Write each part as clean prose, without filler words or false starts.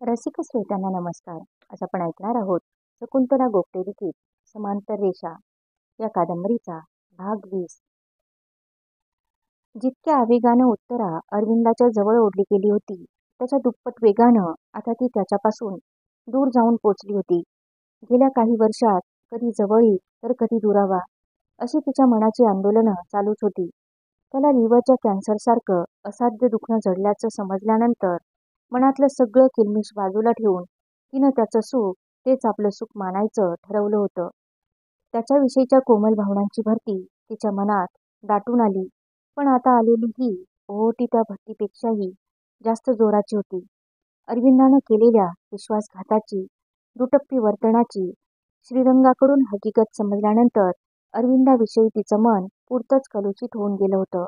रसिक श्रोत्यांना नमस्कार. आज आपण ऐकणार आहोत शकुंतला गोगटे लिखित समांतर रेषा या कादंबरीचा भाग 20. जितक्या आवेगानं उत्तरा अरविंदाच्या जवळ ओढली गेली होती, त्याच्या दुप्पट वेगानं आता ती त्याच्यापासून दूर जाऊन पोचली होती. गेल्या काही वर्षात कधी जवळी तर कधी दुरावा अशी तिच्या मनाची आंदोलनं चालूच होती. त्याला लिव्हरच्या कॅन्सरसारखं असाध्य दुखणं जडल्याचं समजल्यानंतर मनातलं सगळं किलमिश बाजूला ठेवून तिनं त्याचं सुख तेच आपलं सुख मानायचं ठरवलं होतं. त्याच्याविषयीच्या कोमल भावनांची भरती तिच्या मनात दाटून आली, पण आता आलेली ही ओहोटी त्या भरतीपेक्षाही जास्त जोराची होती. अरविंदानं केलेल्या विश्वासघाताची, दुटप्पी वर्तनाची श्रीरंगाकडून हकीकत समजल्यानंतर अरविंदाविषयी तिचं मन पुरतंच कलुषित होऊन गेलं होतं.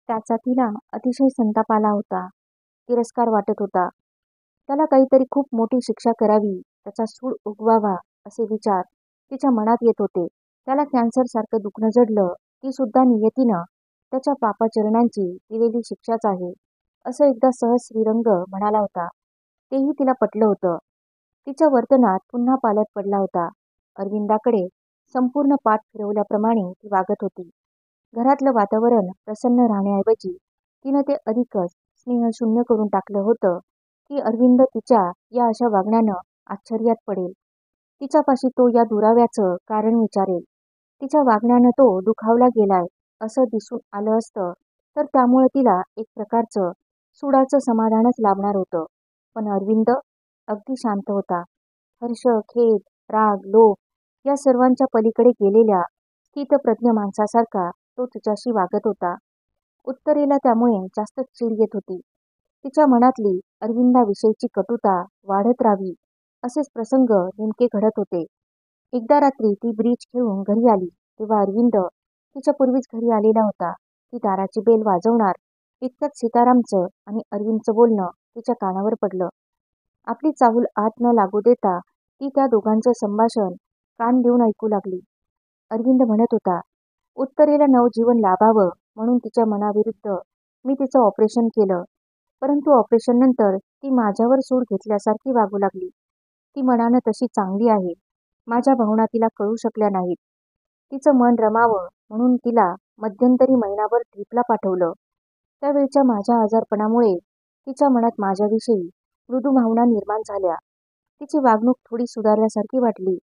त्याचा तिला अतिशय संताप आला होता. तिरस्कार वाटत होता. त्याला काहीतरी खूप मोठी शिक्षा करावी, त्याचा सूड उगवावा असे विचार तिच्या मनात येत होते. त्याला कॅन्सरसारखं दुखणं जडलं, ती सुद्धा नियतीनं त्याच्या पापाचरणांची दिलेली शिक्षाच आहे, असं एकदा सहज श्रीरंग म्हणाला होता. तेही तिला पटलं होतं. तिच्या वर्तनात पुन्हा पालट पडला होता. अरविंदाकडे संपूर्ण पाठ फिरवल्याप्रमाणे ती वागत होती. घरातलं वातावरण प्रसन्न राहण्याऐवजी तिनं ते अधिकच स्नेहशून्य करून टाकलं होतं की अरविंद तिच्या या अशा वागण्यानं आश्चर्यात पडेल. तिच्यापाशी तो या दुराव्याचं कारण विचारेल. तिच्या वागण्यानं तो दुखावला गेलाय असं दिसून आलं असतं तर त्यामुळे तिला एक प्रकारचं सुडाचं समाधानच लाभणार होतं. पण अरविंद अगदी शांत होता. हर्ष, खेद, राग, लोभ या सर्वांच्या पलीकडे गेलेल्या स्थितप्रज्ञ माणसासारखा तो तिच्याशी वागत होता. उत्तरेला त्यामुळे जास्त चीड येत होती. तिच्या मनातली अरविंदाविषयीची कटुता वाढत राहावी असेच प्रसंग नेमके घडत होते. एकदा रात्री ती ब्रिज खेळून घरी आली तेव्हा अरविंद तिच्या पूर्वीच घरी आलेला होता. ती दाराची बेल वाजवणार इतक्यात सीतारामचं आणि अरविंदचं बोलणं तिच्या कानावर पडलं. आपली चाहूल आत न लागू देता ती त्या दोघांचं संभाषण कान देऊन ऐकू लागली. अरविंद म्हणत होता, उत्तरेला नवजीवन लाभावं म्हणून तिच्या मनाविरुद्ध मी तिचं ऑपरेशन केलं, परंतु ऑपरेशननंतर ती माझ्यावर सूड घेतल्यासारखी वागू लागली. ती मनानं तशी चांगली आहे. माझ्या भावना तिला कळू शकल्या नाहीत. तिचं मन रमावं म्हणून तिला मध्यंतरी महिनाभर ट्रिपला पाठवलं. त्यावेळच्या माझ्या आजारपणामुळे तिच्या मनात माझ्याविषयी मृदू भावना निर्माण झाल्या. तिची वागणूक थोडी सुधारल्यासारखी वाटली.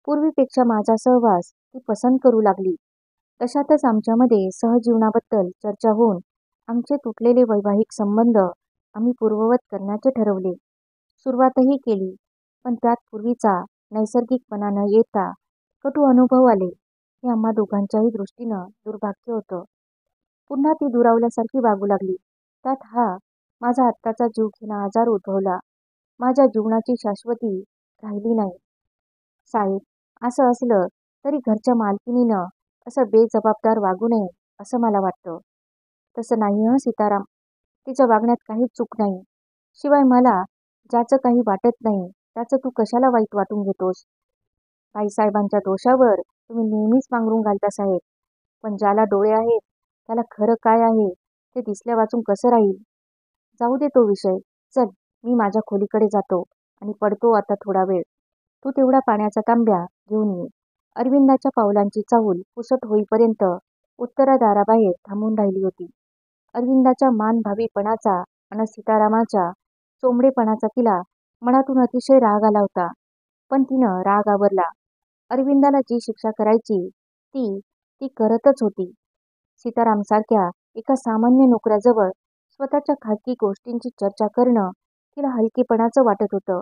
पूर्वीपेक्षा माझा सहवास ती पसंत करू लागली. तशातच आमच्यामध्ये सहजीवनाबद्दल चर्चा होऊन आमचे तुटलेले वैवाहिक संबंध आम्ही पूर्ववत करण्याचे ठरवले. सुरुवातही केली, पण त्यात पूर्वीचा नैसर्गिकपणा न येता कटू अनुभव आले. हे आम्हा दोघांच्याही दृष्टीनं दुर्भाग्य होतं. पुन्हा ती दुरावल्यासारखी वागू लागली. त्यात हा माझा आत्ताचा जीव घेणा आजार उद्भवला. माझ्या जीवनाची शाश्वती राहिली नाही. साहेब, असं असलं तरी घरच्या मालकिनीनं असं बेजबाबदार वागू नये असं मला वाटतं. तसं नाही हं सीताराम. तिच्या वागण्यात काहीच चूक नाही. शिवाय मला ज्याचं काही वाटत नाही त्याचं तू कशाला वाईट वाटून घेतोस? बाईसाहेबांच्या दोषावर तुम्ही नेहमीच पांघरून घालता साहेब, पण ज्याला डोळे आहेत त्याला खरं काय आहे ते दिसल्या वाचून कसं राहील? जाऊ दे तो विषय. चल, मी माझ्या खोलीकडे जातो आणि पडतो आता थोडा वेळ. तू तेवढा पाण्याचा तांब्या घेऊन ये. अरविंदाच्या पावलांची चाहूल पुसट होईपर्यंत उत्तरा दाराबाहेर थांबून राहिली होती. अरविंदाच्या मानभावीपणाचा आणि सीतारामाच्या चोंबडेपणाचा तिला मनातून अतिशय राग आला होता. पण तिनं राग आवरला. अरविंदाला जी शिक्षा करायची ती ती करतच होती. सीतारामसारख्या एका सामान्य नोकराजवळ स्वतःच्या खाजगी गोष्टींची चर्चा करणं तिला हलकेपणाचं वाटत होतं.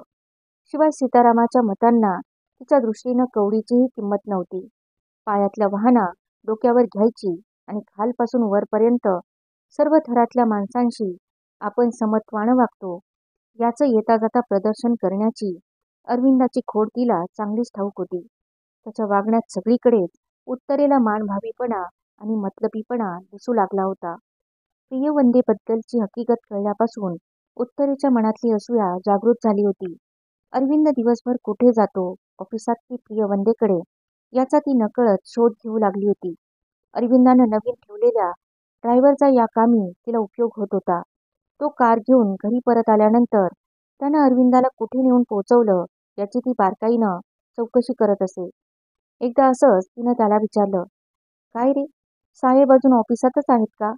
शिवाय सीतारामाच्या मतांना तिच्या दृष्टीनं कवडीचीही किंमत नव्हती. पायातल्या वाहना डोक्यावर घ्यायची आणि खालपासून वरपर्यंत सर्व थरातल्या माणसांशी आपण समत्वानं वागतो याचं येता जाता प्रदर्शन करण्याची अरविंदाची खोड तिला चांगलीच ठाऊक होती. त्याच्या वागण्यात सगळीकडेच उत्तरेला मानभावीपणा आणि मतलबीपणा दिसू लागला होता. प्रियवंदेबद्दलची हकीकत कळल्यापासून उत्तरेच्या मनातली असूया जागृत झाली होती. अरविंद दिवसभर कुठे जातो, ऑफिसात की प्रियवंदेकडे, याचा ती नकळत शोध घेऊ लागली होती. अरविंदानं नवीन ठेवलेल्या ड्रायव्हरचा या कामी तिला उपयोग होत होता. तो कार घेऊन घरी परत आल्यानंतर त्यानं अरविंदाला कुठे नेऊन पोहोचवलं याची ती बारकाईनं चौकशी करत असे. एकदा असंच तिनं त्याला विचारलं, काय रे, साहेब अजून ऑफिसातच आहेत का?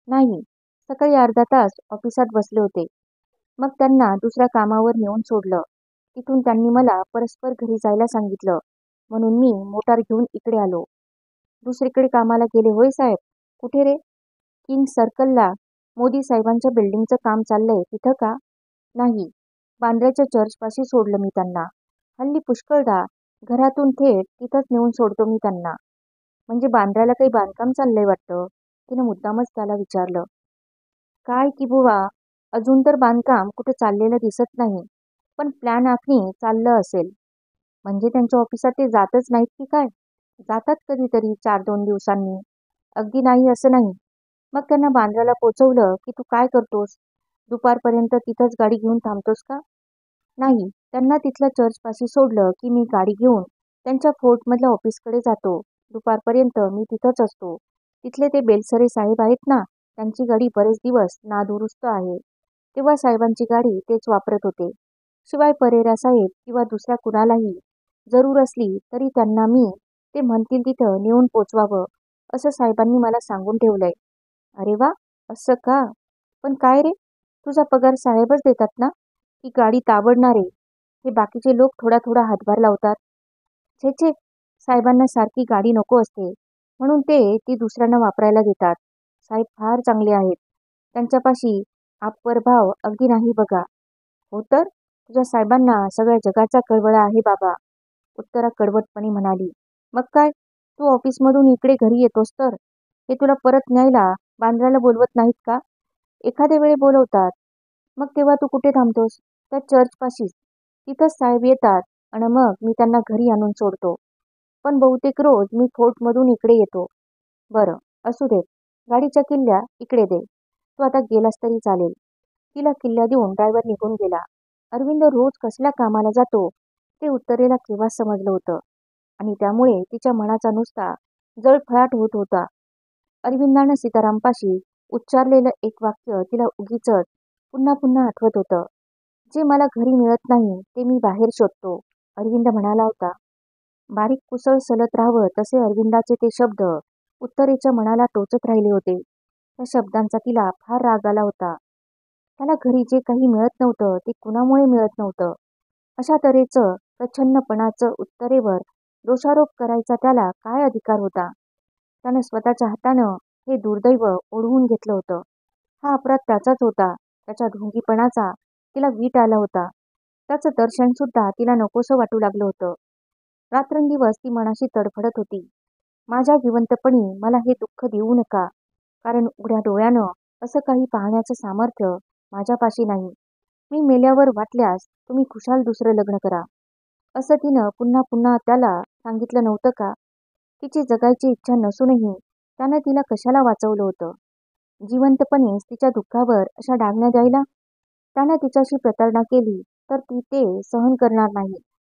नाही, सकाळी अर्धा तास ऑफिसात बसले होते. मग त्यांना दुसऱ्या कामावर नेऊन सोडलं. तिथून त्यांनी मला परस्पर घरी जायला सांगितलं, म्हणून मी मोटार घेऊन इकडे आलो. दुसरीकडे कामाला गेले होय साहेब? कुठे रे? किंग सर्कलला मोदी साहेबांच्या बिल्डिंगचं काम चाललंय तिथं का? नाही, बांद्र्याच्या चर्चपाशी सोडलं मी त्यांना. हल्ली पुष्कळदा घरातून थेट तिथंच नेऊन सोडतो मी त्यांना. म्हणजे बांद्र्याला काही बांधकाम चाललंय वाटतं? तिनं मुद्दामच त्याला विचारलं. काय की बुवा, अजून तर बांधकाम कुठे चाललेलं दिसत नाही, पण प्लॅन आखणी चाललं असेल. म्हणजे त्यांच्या ऑफिसात ते जातच नाहीत की काय? जातात कधीतरी 4-2 दिवसांनी. अगदी नाही असं नाही. मग त्यांना बांद्र्याला पोचवलं की तू काय करतोस? दुपारपर्यंत तिथंच गाडी घेऊन थांबतोस का? नाही, त्यांना तिथल्या चर्चपाशी सोडलं की मी गाडी घेऊन त्यांच्या फोर्टमधल्या ऑफिसकडे जातो. दुपारपर्यंत मी तिथंच असतो. तिथले ते बेलसरे साहेब आहेत ना, त्यांची गाडी बरेच दिवस नादुरुस्त आहे. तेव्हा साहेबांची गाडी तेच वापरत होते. शिवाय परेरा साहेब किंवा दुसऱ्या कुणालाही जरूर असली तरी त्यांना मी ते म्हणतील तिथं नेऊन पोचवावं, असं साहेबांनी मला सांगून ठेवलंय. अरे वा, असं का? पण काय रे, तुझा पगार साहेबच देतात ना, की गाडी ताबडणारे हे बाकीचे लोक थोडा थोडा हातभार लावतात? छे छे, साहेबांना सारखी गाडी नको असते, म्हणून ते ती दुसऱ्यांना वापरायला देतात. साहेब फार चांगले आहेत. त्यांच्यापाशी भाव अगदी नाही बघा. हो तर, तुझ्या साहेबांना सगळ्या जगाचा कळवळा आहे बाबा, उत्तरा कडवटपणे म्हणाली. मग काय, तू ऑफिसमधून इकडे घरी येतोस तर हे तुला परत न्यायला बांद्र्याला बोलवत नाहीत का? एखाद्या वेळी बोलवतात. मग तेव्हा तू कुठे थांबतोस? त्या चर्चपाशीच. तिथंच साहेब येतात आणि मग मी त्यांना घरी आणून सोडतो. पण बहुतेक रोज मी फोर्टमधून इकडे येतो. बरं, असू देत. गाडीच्या किल्ल्या इकडे दे. तू आता गेलास तरी चालेल. तिला किल्ल्या देऊन ड्रायव्हर निघून गेला. अरविंद रोज कसल्या कामाला जातो ते उत्तरेला केव्हा समजलं होतं आणि त्यामुळे तिच्या मनाचा नुसता जळफळाट होत होता. अरविंदानं सीतारामपाशी उच्चारलेलं एक वाक्य तिला उगीचच पुन्हा पुन्हा आठवत होतं. जे मला घरी मिळत नाही ते मी बाहेर शोधतो, अरविंद म्हणाला होता. बारीक कुसळ सलत राहावं तसे अरविंदाचे ते शब्द उत्तरेच्या मनाला टोचत राहिले होते. त्या शब्दांचा तिला फार राग आला होता. त्याला घरी जे काही मिळत नव्हतं ते कुणामुळे मिळत नव्हतं, अशा तऱ्हेचं प्रच्छन्नपणाचं उत्तरेवर दोषारोप करायचा त्याला काय अधिकार होता? त्यानं स्वतःच्या हातानं हे दुर्दैव ओढवून घेतलं होतं. हा अपराध त्याचाच होता. त्याच्या ढोंगीपणाचा तिला वीट आला होता. त्याचं दर्शन सुद्धा तिला नकोसं वाटू लागलं होतं. रात्रंदिवस ती मनाशी तडफडत होती. माझ्या जिवंतपणी मला हे दुःख देऊ नका, कारण उघड्या डोळ्यानं असं काही पाहण्याचं सामर्थ्य माझ्यापाशी नाही. मी मेल्यावर वाटल्यास तुम्ही खुशाल दुसरं लग्न करा, असं तिनं पुन्हा पुन्हा त्याला सांगितलं नव्हतं का? तिची जगायची इच्छा नसूनही त्यानं तिला कशाला वाचवलं होतं? जिवंतपणीच तिच्या दुःखावर अशा डागण्या द्यायला? त्यानं तिच्याशी प्रतारणा केली तर ती ते सहन करणार नाही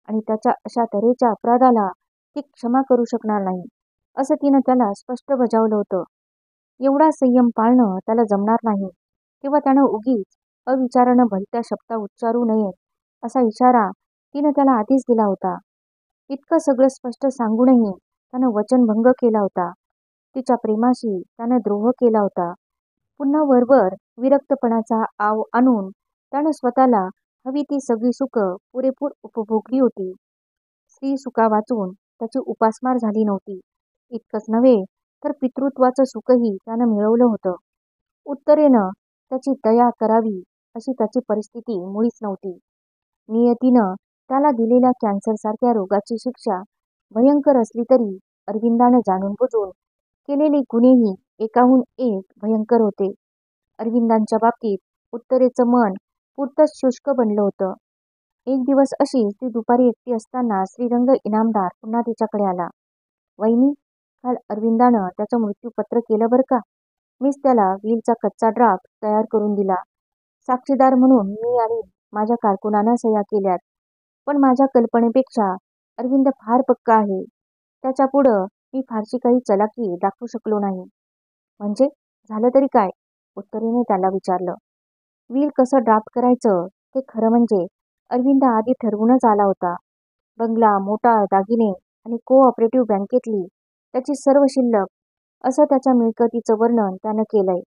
आणि त्याच्या अशा तऱ्हेच्या अपराधाला ती क्षमा करू शकणार नाही, असं तिनं त्याला स्पष्ट बजावलं होतं. एवढा संयम पाळणं त्याला जमणार नाही. तेव्हा त्यानं उगीच अविचारानं भलत्या शब्दा उच्चारू नयेत असा इशारा तिनं त्याला आधीच दिला होता. इतकं सगळं स्पष्ट सांगूनही त्यानं वचनभंग केला होता. तिच्या प्रेमाशी त्यानं द्रोह केला होता. पुन्हा वरवर विरक्तपणाचा आव आणून त्यानं स्वतःला हवी ती सगळी सुखं पुरेपूर उपभोगली होती. स्त्री सुखा वाचून त्याची उपासमार झाली नव्हती. इतकंच नव्हे तर पितृत्वाचं सुखही त्यानं मिळवलं होतं. उत्तरेनं त्याची दया करावी अशी त्याची परिस्थिती मुळीच नव्हती. नियतीनं त्याला दिलेल्या कॅन्सरसारख्या रोगाची शिक्षा भयंकर असली तरी अरविंदानं जाणून बुजून केलेले गुन्हेही एकाहून एक भयंकर होते. अरविंदांच्या बाबतीत उत्तरेचं मन पुरतंच शुष्क बनलं होतं. एक दिवस अशीच ती दुपारी एकटी असताना श्रीरंग इनामदार पुन्हा तिच्याकडे आला. वहिनी, काल अरविंदानं त्याचं मृत्यूपत्र केलं बरं का. मीच त्याला विलचा कच्चा ड्राफ्ट तयार करून दिला. साक्षीदार म्हणून मी आणि माझ्या कारकुनानं सह्या केल्यात. पण माझ्या कल्पनेपेक्षा अरविंद फार पक्का आहे. त्याच्या पुढं मी फारशी काही चलाकी दाखवू शकलो नाही. म्हणजे झालं तरी काय? उत्तरेने त्याला विचारलं. विल कसं ड्राफ्ट करायचं ते खरं म्हणजे अरविंद आधी ठरवूनच आला होता. बंगला, मोटार, दागिने आणि कोऑपरेटिव्ह बँकेतली त्याची सर्व शिल्लक, असं त्याच्या मिळकतीचं वर्णन त्यानं केलंय.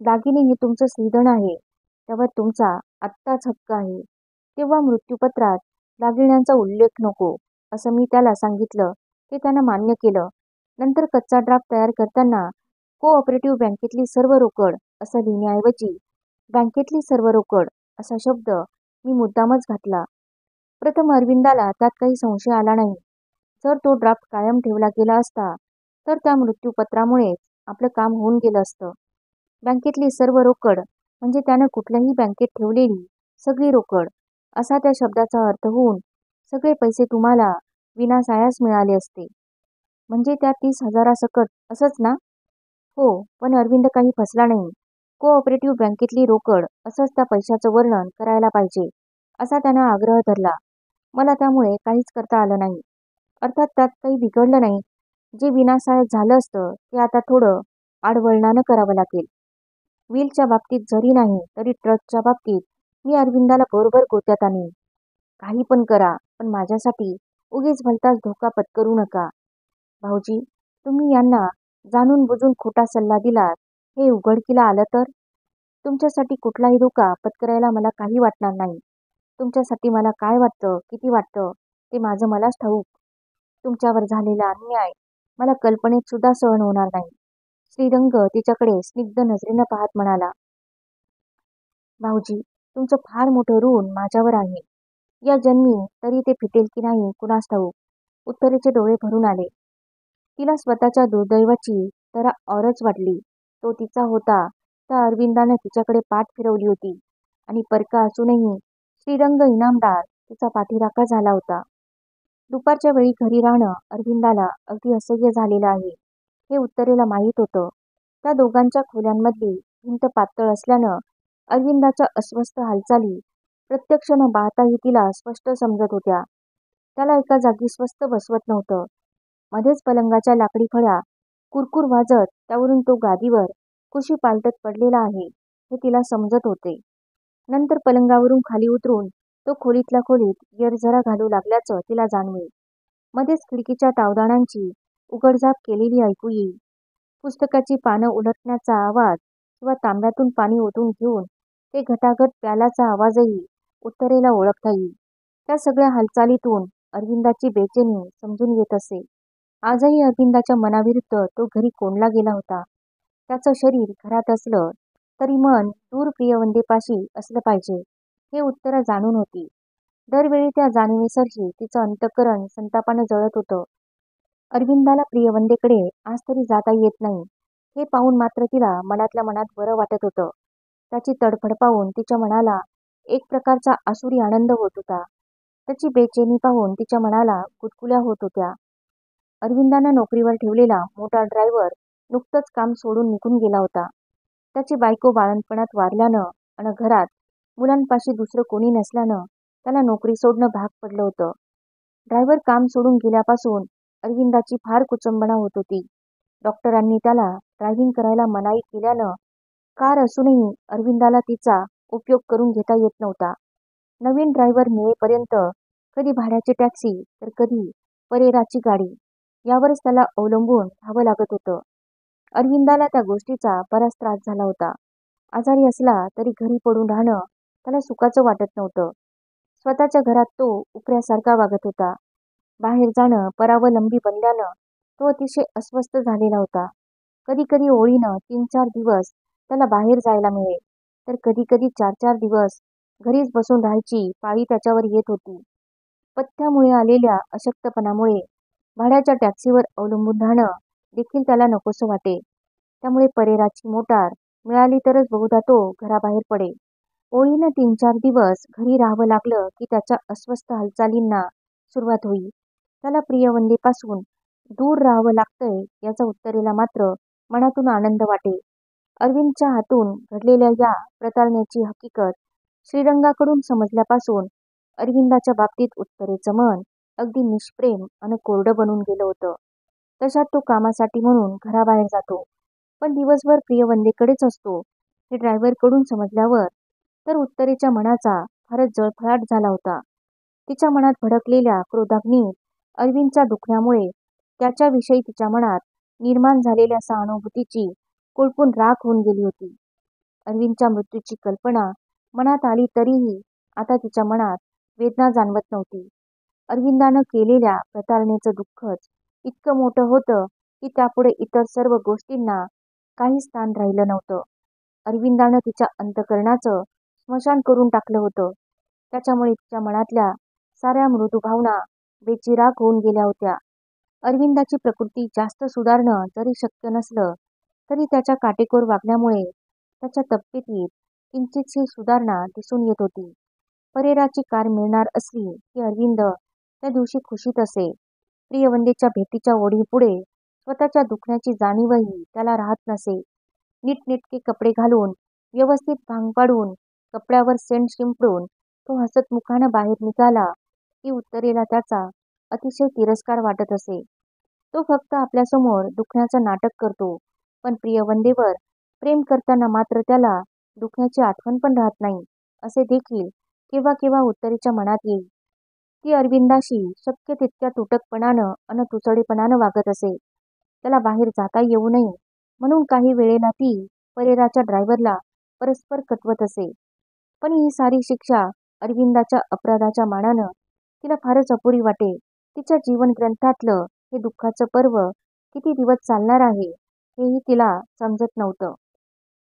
दागिने हे तुमचं श्रीधन आहे, त्यावर तुमचा आत्ताच हक्क आहे. तेव्हा मृत्यूपत्रात दागिन्यांचा उल्लेख नको, असं मी त्याला सांगितलं. ते त्यानं मान्य केलं. नंतर कच्चा ड्राफ्ट तयार करताना कोऑपरेटिव्ह बँकेतली सर्व रोकड असं लिहिण्याऐवजी बँकेतली सर्व रोकड असा शब्द मी मुद्दामच घातला. प्रथम अरविंदाला त्यात काही संशय आला नाही. जर तो ड्राफ्ट कायम ठेवला गेला असता तर त्या मृत्यूपत्रामुळेच आपलं काम होऊन गेलं असतं. बँकेतली सर्व रोकड म्हणजे त्यानं कुठल्याही बँकेत ठेवलेली सगळी रोकड असा त्या शब्दाचा अर्थ होऊन सगळे पैसे तुम्हाला विनासायास मिळाले असते. म्हणजे त्या 30,000 असंच ना? हो, पण अरविंद काही फसला नाही. कोऑपरेटिव्ह बँकेतली रोकड असंच त्या पैशाचं वर्णन करायला पाहिजे, असा त्यानं आग्रह धरला. मला त्यामुळे काहीच करता आलं नाही. अर्थात त्यात काही बिघडलं नाही. जे विनाशाळत झालं असतं ते आता थोडं आडवळणानं करावं लागेल. व्हीलच्या बाबतीत जरी नाही तरी ट्रकच्या बाबतीत मी अरविंदाला बरोबर गोत्यात आणीन. काही पण करा, पण माझ्यासाठी उगीच भलताच धोका पत्करू नका. भाऊजी, तुम्ही यांना जाणून बुजून खोटा सल्ला दिलात हे उघडकीला आलं तर? तुमच्यासाठी कुठलाही धोका पत्करायला मला काही वाटणार नाही. तुमच्यासाठी मला काय वाटतं, किती वाटतं ते माझं मलाच ठाऊक. तुमच्यावर झालेला अन्याय मला कल्पनेत सुद्धा सहन होणार नाही. श्रीरंग तिच्याकडे स्निग्ध नजरेनं पाहत म्हणाला. भाऊजी, तुमचं फार मोठं ऋण माझ्यावर आहे. या जन्मी तरी ते फिटेल की नाही कुणास ठाऊक. उत्तरेचे डोळे भरून आले. तिला स्वतःच्या दुर्दैवाची जरा औरच वाटली. तो तिचा होता त्या अरविंदानं तिच्याकडे पाठ फिरवली होती आणि परका असूनही श्रीरंग इनामदार तिचा पाठीराखा झाला होता. दुपारच्या वेळी घरी राहणं अरविंदाला अगदी असह्य झालेलं आहे हे उत्तरेला माहीत होतं. त्या दोघांच्या खोल्यांमधली भिंत पातळ असल्यानं अरविंदाच्या अस्वस्थ हालचाली प्रत्यक्ष न पाहताही तिला स्पष्ट समजत होत्या. त्याला एका जागी स्वस्थ बसवत नव्हतं. मध्येच पलंगाच्या लाकडी फळ्या कुरकुर वाजत त्यावरून तो गादीवर कुशी पालटत पडलेला आहे हे तिला समजत होते. नंतर पलंगावरून खाली उतरून तो खोलीतल्या खोलीत येरझरा घालू लागल्याचं तिला जाणवे. मध्येच खिडकीच्या तावदाणांची उघडझाप केलेली ऐकू येई. पुस्तकाची पानं उलटण्याचा आवाज किंवा तांब्यातून पाणी ओतून घेऊन ते घटाघट प्यालाचा आवाजही उत्तरेला ओळखता येई. त्या सगळ्या हालचालीतून अरविंदाची बेचैनी समजून येत असे. आजही अरविंदाच्या मनाविरुद्ध तो घरी कोंडला गेला होता. त्याचं शरीर घरात असलं तरी मन दूर प्रियवंदेपाशी असलं पाहिजे हे उत्तरा जाणून होती. दरवेळी त्या जाणीवेसरशी तिचं अंतःकरण संतापानं जळत होतं. अरविंदाला प्रियवंदेकडे आज तरी जाता येत नाही हे पाहून मात्र तिला मनातल्या मनात बरं वाटत होतं. त्याची तडफड पाहून तिच्या मनाला एक प्रकारचा आसुरी आनंद होत होता. त्याची बेचैनी पाहून तिच्या मनाला गुदगुल्या होत होत्या. अरविंदानं नोकरीवर ठेवलेला मोठा ड्रायव्हर नुकतंच काम सोडून निघून गेला होता. त्याची बायको बाळंतपणात वारल्यानं आणि घरात मुलांपाशी दुसरं कोणी नसल्यानं त्याला नोकरी सोडणं भाग पडलं होतं. ड्रायव्हर काम सोडून गेल्यापासून अरविंदाची फार कुचंबणा होत होती. डॉक्टरांनी त्याला ड्रायव्हिंग करायला मनाई केल्यानं कार असूनही अरविंदाला तिचा उपयोग करून घेता येत नव्हता. नवीन ड्रायव्हर मिळेपर्यंत कधी भाड्याची टॅक्सी तर कधी परेराची गाडी यावरच त्याला अवलंबून राहावं लागत होतं. अरविंदाला त्या गोष्टीचा बराच त्रास झाला होता. आजारी असला तरी घरी पडून राहणं त्याला सुखाचं वाटत नव्हतं. स्वतःच्या घरात तो उपऱ्यासारखा वागत होता. बाहेर जाणं परावलंबी बनल्यानं तो अतिशय अस्वस्थ झालेला होता. कधी कधी ओळीनं 3-4 दिवस त्याला बाहेर जायला मिळे तर कधी कधी 4-4 दिवस घरीच बसून राहायची पाळी त्याच्यावर येत होती. पथ्यामुळे आलेल्या अशक्तपणामुळे भाड्याच्या टॅक्सीवर अवलंबून राहणं देखील त्याला नकोसं वाटे. त्यामुळे परेराची मोटार मिळाली तरच बहुधा तो घराबाहेर पडे. ओळीनं 3-4 दिवस घरी राहावं लागलं की त्याच्या अस्वस्थ हालचालींना सुरुवात होई. त्याला प्रियवंदेपासून दूर राहावं लागतंय याचा उत्तरेला मात्र मनातून आनंद वाटे. अरविंदच्या हातून घडलेल्या या प्रतारणेची हकीकत श्रीरंगाकडून समजल्यापासून अरविंदाच्या बाबतीत उत्तरेचं मन अगदी निष्प्रेम आणि कोरडं बनून गेलं होतं. तशात तो कामासाठी म्हणून घराबाहेर जातो, पण दिवसभर प्रियवंदेकडेच असतो हे ड्रायव्हरकडून समजल्यावर तर उत्तरेच्या मनाचा फारच जळफळाट झाला होता. तिच्या मनात भडकलेल्या क्रोधाग्नीत अरविंदच्या दुखण्यामुळे त्याच्याविषयी तिच्या मनात निर्माण झालेल्या सहानुभूतीची कुळपून राख होऊन गेली होती. अरविंदच्या मृत्यूची कल्पना मनात आली तरीही आता तिच्या मनात वेदना जाणवत नव्हती. अरविंदानं केलेल्या प्रतारणेचं दुःखच इतकं मोठं होतं की त्यापुढे इतर सर्व गोष्टींना काही स्थान राहिलं नव्हतं. अरविंदानं तिच्या अंतःकरणाचं स्मशान करून टाकलं होतं. त्याच्यामुळे तिच्या मनातल्या साऱ्या मृदू भावना बेचिराख होऊन गेल्या होत्या. अरविंदाची प्रकृती जास्त सुधारणं जरी शक्य नसलं तरी त्याच्या काटेकोर वागण्यामुळे त्याच्या तब्येतीत किंचितशी सुधारणा दिसून येत होती. परेराची कार मिळणार असली की अरविंद त्या दिवशी खुशीत असे. प्रियवंदेच्या भेटीच्या ओढीपुढे स्वतःच्या दुखण्याची जाणीवही त्याला राहत नसे. नीटनेटके कपडे घालून, व्यवस्थित भांग पाडून, कपड्यावर सेंट शिंपडून तो हसतमुखानं बाहेर निघाला की उत्तरेला त्याचा अतिशय तिरस्कार वाटत असे. तो फक्त आपल्यासमोर दुखण्याचं नाटक करतो, पण प्रियवंदेवर प्रेम करताना मात्र त्याला दुखण्याची आठवण पण राहत नाही, असे देखील केव्हा केव्हा उत्तरेच्या मनात येई. ती अरविंदाशी शक्य तितक्या तुटकपणानं अन तुचडेपणानं वागत असे. त्याला बाहेर जाता येऊ नये म्हणून काही वेळेला ती परेराच्या ड्रायव्हरला परस्पर कटवत असे. पण ही सारी शिक्षा अरविंदाच्या अपराधाच्या मानानं तिला फारच अपुरी वाटे. तिच्या जीवन ग्रंथातलं हे दुःखाचं पर्व किती दिवस चालणार आहे हेही तिला समजत नव्हतं.